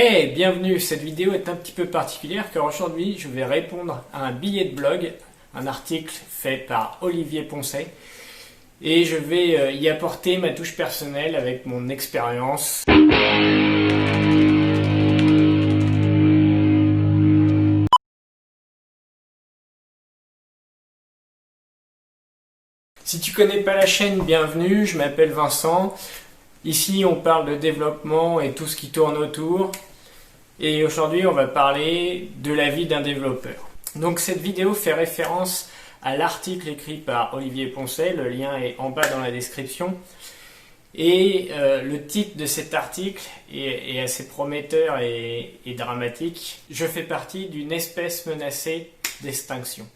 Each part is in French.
Hey, bienvenue, cette vidéo est un petit peu particulière car aujourd'hui je vais répondre à un billet de blog, un article fait par Olivier Poncet et je vais y apporter ma touche personnelle avec mon expérience. Si tu connais pas la chaîne, bienvenue, je m'appelle Vincent. Ici on parle de développement et tout ce qui tourne autour. Et aujourd'hui, on va parler de la vie d'un développeur. Donc cette vidéo fait référence à l'article écrit par Olivier Poncet, le lien est en bas dans la description. Et le titre de cet article est assez prometteur et dramatique. Je fais partie d'une espèce menacée d'extinction.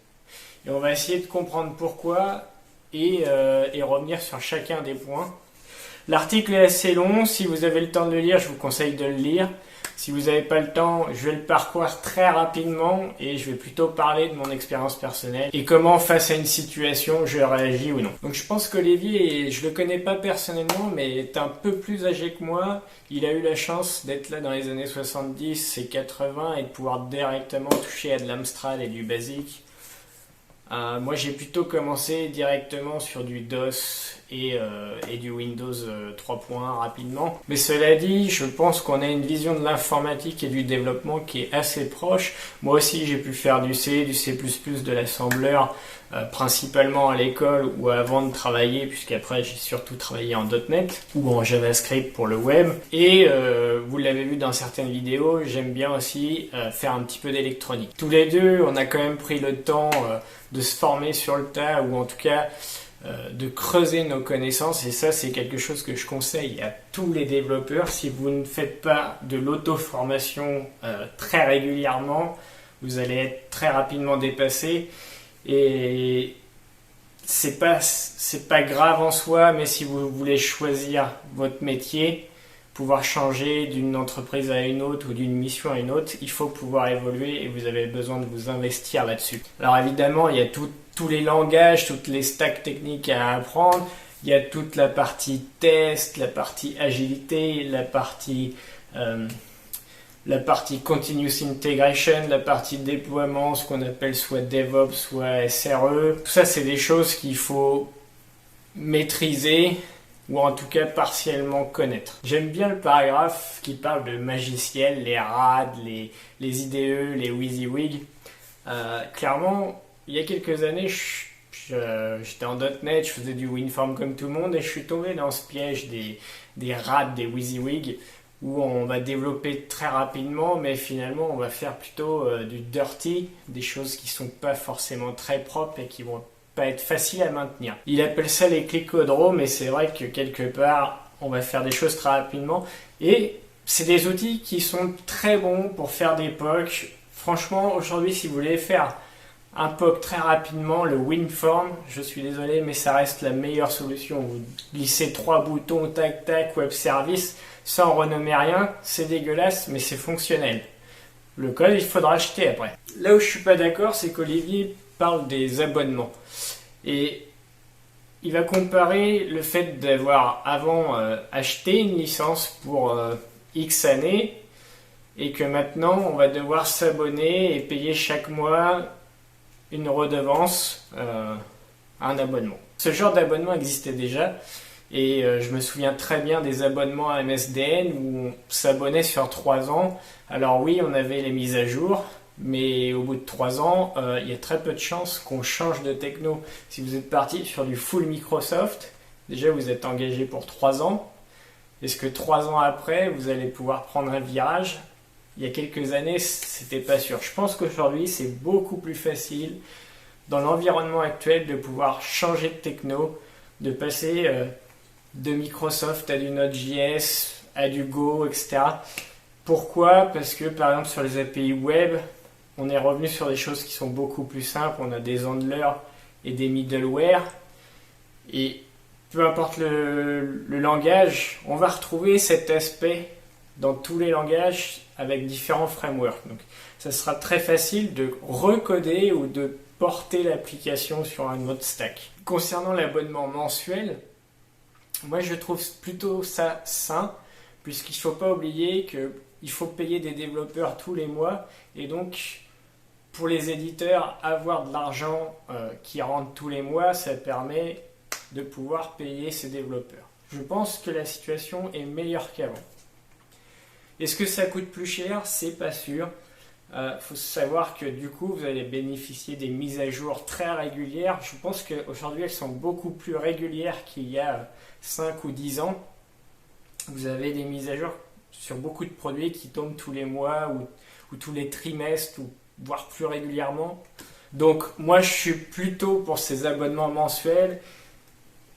Et on va essayer de comprendre pourquoi et revenir sur chacun des points. L'article est assez long, si vous avez le temps de le lire, je vous conseille de le lire. Si vous n'avez pas le temps, je vais le parcourir très rapidement et je vais plutôt parler de mon expérience personnelle et comment face à une situation je réagis ou non. Donc je pense qu'Olivier, je le connais pas personnellement mais est un peu plus âgé que moi. Il a eu la chance d'être là dans les années 70 et 80 et de pouvoir directement toucher à de l'Amstrad et du BASIC. Moi j'ai plutôt commencé directement sur du DOS et du Windows 3.1 rapidement. Mais cela dit, je pense qu'on a une vision de l'informatique et du développement qui est assez proche. Moi aussi j'ai pu faire du C, du C++, de l'assembleur, principalement à l'école ou avant de travailler, puisqu'après j'ai surtout travaillé en .NET ou en JavaScript pour le web. Et vous l'avez vu dans certaines vidéos, j'aime bien aussi faire un petit peu d'électronique. Tous les deux, on a quand même pris le temps de se former sur le tas, ou en tout cas de creuser nos connaissances, et ça c'est quelque chose que je conseille à tous les développeurs. Si vous ne faites pas de l'auto-formation très régulièrement, vous allez être très rapidement dépassé, et c'est pas grave en soi, mais si vous voulez choisir votre métier, pouvoir changer d'une entreprise à une autre ou d'une mission à une autre, il faut pouvoir évoluer et vous avez besoin de vous investir là-dessus. Alors évidemment, il y a tous les langages, toutes les stacks techniques à apprendre, il y a toute la partie test, la partie agilité, la partie continuous integration, la partie déploiement, ce qu'on appelle soit DevOps, soit SRE. Tout ça, c'est des choses qu'il faut maîtriser, ou en tout cas partiellement connaître. J'aime bien le paragraphe qui parle de magiciels, les RAD, les IDE, les WYSIWYG. Clairement, il y a quelques années, j'étais en .NET, je faisais du WinForm comme tout le monde, et je suis tombé dans ce piège des RAD, des WYSIWYG, où on va développer très rapidement, mais finalement on va faire plutôt du dirty, des choses qui sont pas forcément très propres et qui vont pas être facile à maintenir. Il appelle ça les clicodromes, mais c'est vrai que quelque part on va faire des choses très rapidement, et c'est des outils qui sont très bons pour faire des POC. Franchement, aujourd'hui, si vous voulez faire un POC très rapidement, le WinForm, je suis désolé, mais ça reste la meilleure solution. Vous glissez 3 boutons, tac tac, web service, sans renommer rien, c'est dégueulasse, mais c'est fonctionnel. Le code, il faudra acheter après. Là où je suis pas d'accord, c'est qu'Olivier parle des abonnements. Et il va comparer le fait d'avoir avant acheté une licence pour X années et que maintenant on va devoir s'abonner et payer chaque mois une redevance, un abonnement. Ce genre d'abonnement existait déjà et je me souviens très bien des abonnements à MSDN où on s'abonnait sur 3 ans. Alors oui, on avait les mises à jour, mais au bout de 3 ans, il y a très peu de chances qu'on change de techno. Si vous êtes parti sur du full Microsoft, déjà vous êtes engagé pour 3 ans. Est-ce que 3 ans après, vous allez pouvoir prendre un virage? Il y a quelques années, c'était pas sûr. Je pense qu'aujourd'hui, c'est beaucoup plus facile dans l'environnement actuel de pouvoir changer de techno, de passer de Microsoft à du Node.js, à du Go, etc. Pourquoi? Parce que par exemple sur les API web, on est revenu sur des choses qui sont beaucoup plus simples. On a des handlers et des middleware. Et peu importe le langage, on va retrouver cet aspect dans tous les langages avec différents frameworks. Donc ça sera très facile de recoder ou de porter l'application sur un autre stack. Concernant l'abonnement mensuel, moi je trouve plutôt ça sain, puisqu'il ne faut pas oublier que il faut payer des développeurs tous les mois. Et donc, pour les éditeurs, avoir de l'argent qui rentre tous les mois, ça permet de pouvoir payer ces développeurs. Je pense que la situation est meilleure qu'avant. Est-ce que ça coûte plus cher? C'est pas sûr. Faut savoir que du coup, vous allez bénéficier des mises à jour très régulières. Je pense qu'aujourd'hui, elles sont beaucoup plus régulières qu'il y a 5 ou 10 ans. Vous avez des mises à jour sur beaucoup de produits qui tombent tous les mois ou tous les trimestres, ou voire plus régulièrement. Donc, moi, je suis plutôt pour ces abonnements mensuels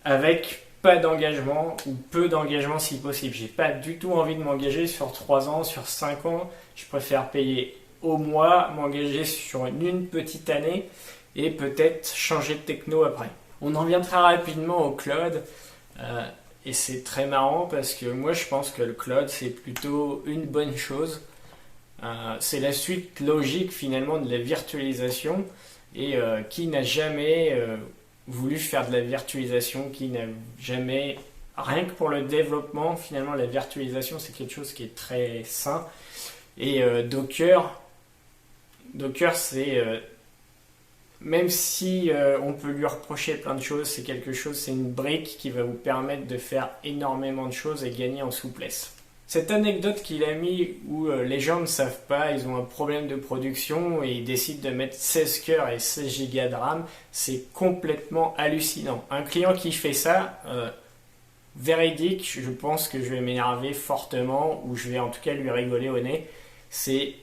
avec pas d'engagement ou peu d'engagement si possible. J'ai pas du tout envie de m'engager sur 3 ans, sur 5 ans. Je préfère payer au mois, m'engager sur une petite année et peut-être changer de techno après. On en vient très rapidement au cloud et c'est très marrant parce que moi je pense que le cloud c'est plutôt une bonne chose. C'est la suite logique finalement de la virtualisation et qui n'a jamais voulu faire de la virtualisation, qui n'a jamais, rien que pour le développement, finalement la virtualisation c'est quelque chose qui est très sain. Et Docker c'est, même si on peut lui reprocher plein de choses, c'est une brique qui va vous permettre de faire énormément de choses et gagner en souplesse. Cette anecdote qu'il a mis où les gens ne savent pas, ils ont un problème de production et ils décident de mettre 16 cœurs et 16 Go de RAM, c'est complètement hallucinant. Un client qui fait ça, véridique, je pense que je vais m'énerver fortement ou je vais en tout cas lui rigoler au nez. C'est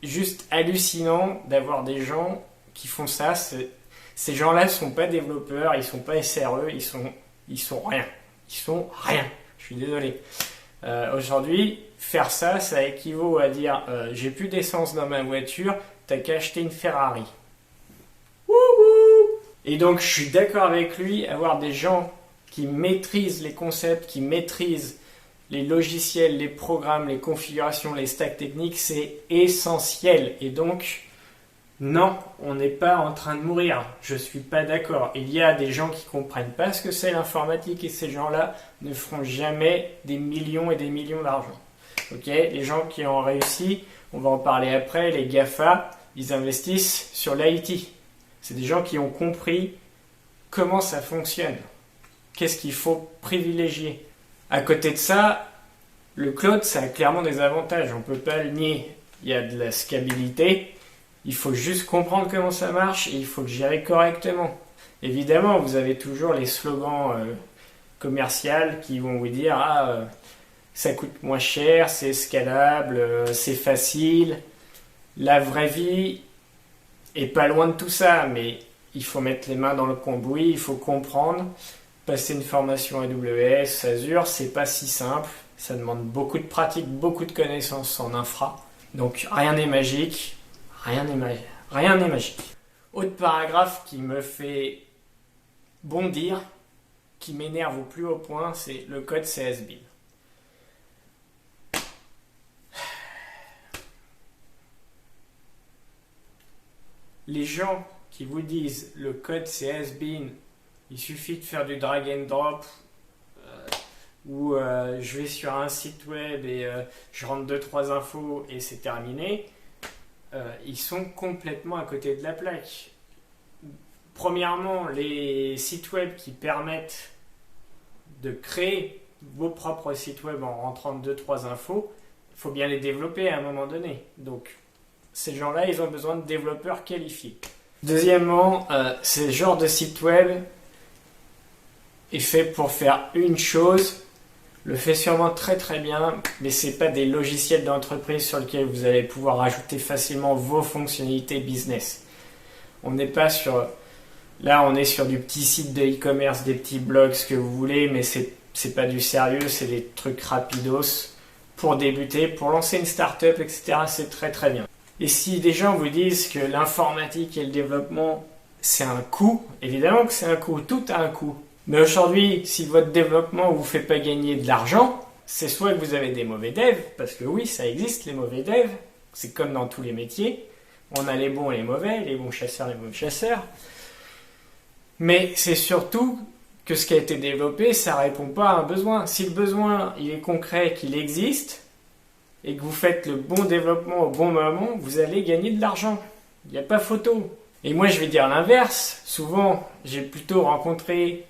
juste hallucinant d'avoir des gens qui font ça. Ces gens-là ne sont pas développeurs, ils ne sont pas SRE, ils sont rien. Ils sont rien. Je suis désolé. Aujourd'hui, faire ça, ça équivaut à dire j'ai plus d'essence dans ma voiture, t'as qu'à acheter une Ferrari. Wouhou! Et donc, je suis d'accord avec lui, avoir des gens qui maîtrisent les concepts, qui maîtrisent les logiciels, les programmes, les configurations, les stacks techniques, c'est essentiel. Et donc, non, on n'est pas en train de mourir. Je ne suis pas d'accord. Il y a des gens qui ne comprennent pas ce que c'est l'informatique et ces gens-là ne feront jamais des millions et des millions d'argent. Ok, les gens qui ont réussi, on va en parler après, les GAFA, ils investissent sur l'IT. C'est des gens qui ont compris comment ça fonctionne. Qu'est-ce qu'il faut privilégier. À côté de ça, le cloud, ça a clairement des avantages. On ne peut pas le nier. Il y a de la scalabilité. Il faut juste comprendre comment ça marche et il faut le gérer correctement. Évidemment, vous avez toujours les slogans commerciaux qui vont vous dire ça coûte moins cher, c'est scalable, c'est facile. La vraie vie est pas loin de tout ça, mais il faut mettre les mains dans le cambouis, il faut comprendre. Passer une formation AWS, Azure, c'est pas si simple. Ça demande beaucoup de pratique, beaucoup de connaissances en infra. Donc rien n'est magique. Rien n'est magique. Autre paragraphe qui me fait bondir, qui m'énerve au plus haut point, c'est le code c'est has-been. Les gens qui vous disent le code c'est has-been, il suffit de faire du drag and drop, ou je vais sur un site web et je rentre 2-3 infos et c'est terminé. Ils sont complètement à côté de la plaque. Premièrement, les sites web qui permettent de créer vos propres sites web en rentrant 2-3 infos, il faut bien les développer à un moment donné. Donc, ces gens-là, ils ont besoin de développeurs qualifiés. Deuxièmement, ce genre de site web est fait pour faire une chose, le fait sûrement très très bien, mais ce n'est pas des logiciels d'entreprise sur lesquels vous allez pouvoir ajouter facilement vos fonctionnalités business. On n'est pas sur... Là, on est sur du petit site de e-commerce, des petits blogs, ce que vous voulez, mais c'est pas du sérieux, c'est des trucs rapidos pour débuter, pour lancer une start-up, etc. C'est très très bien. Et si des gens vous disent que l'informatique et le développement, c'est un coût, évidemment que c'est un coût, tout a un coût. Mais aujourd'hui, si votre développement ne vous fait pas gagner de l'argent, c'est soit que vous avez des mauvais devs, parce que oui, ça existe les mauvais devs, c'est comme dans tous les métiers, on a les bons et les mauvais, les bons chasseurs et les mauvais chasseurs, mais c'est surtout que ce qui a été développé, ça ne répond pas à un besoin. Si le besoin il est concret, qu'il existe, et que vous faites le bon développement au bon moment, vous allez gagner de l'argent. Il n'y a pas photo. Et moi, je vais dire l'inverse. Souvent, j'ai plutôt rencontré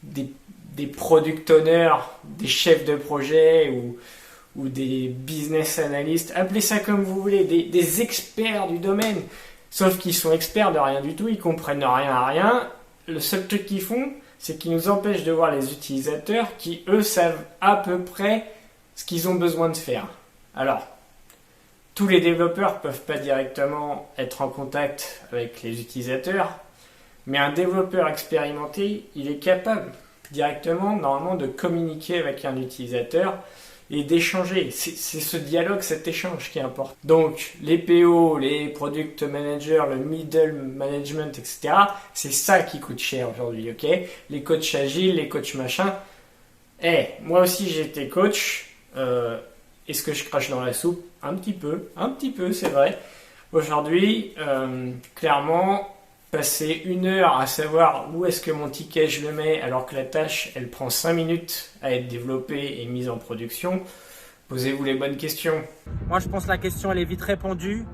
des product owners, des chefs de projet ou des business analysts, appelez ça comme vous voulez, des experts du domaine. Sauf qu'ils sont experts de rien du tout, ils comprennent rien à rien. Le seul truc qu'ils font, c'est qu'ils nous empêchent de voir les utilisateurs qui, eux, savent à peu près ce qu'ils ont besoin de faire. Alors, tous les développeurs ne peuvent pas directement être en contact avec les utilisateurs, mais un développeur expérimenté, il est capable directement, normalement, de communiquer avec un utilisateur et d'échanger. C'est ce dialogue, cet échange qui importe. Donc, les PO, les product managers, le middle management, etc., c'est ça qui coûte cher aujourd'hui, ok? Les coachs agiles, les coachs machin. Moi aussi j'ai été coach. Est-ce que je crache dans la soupe? Un petit peu, c'est vrai. Aujourd'hui, clairement, passer 1 heure à savoir où est-ce que mon ticket je le mets alors que la tâche elle prend 5 minutes à être développée et mise en production, posez-vous les bonnes questions. Moi je pense que la question elle est vite répondue.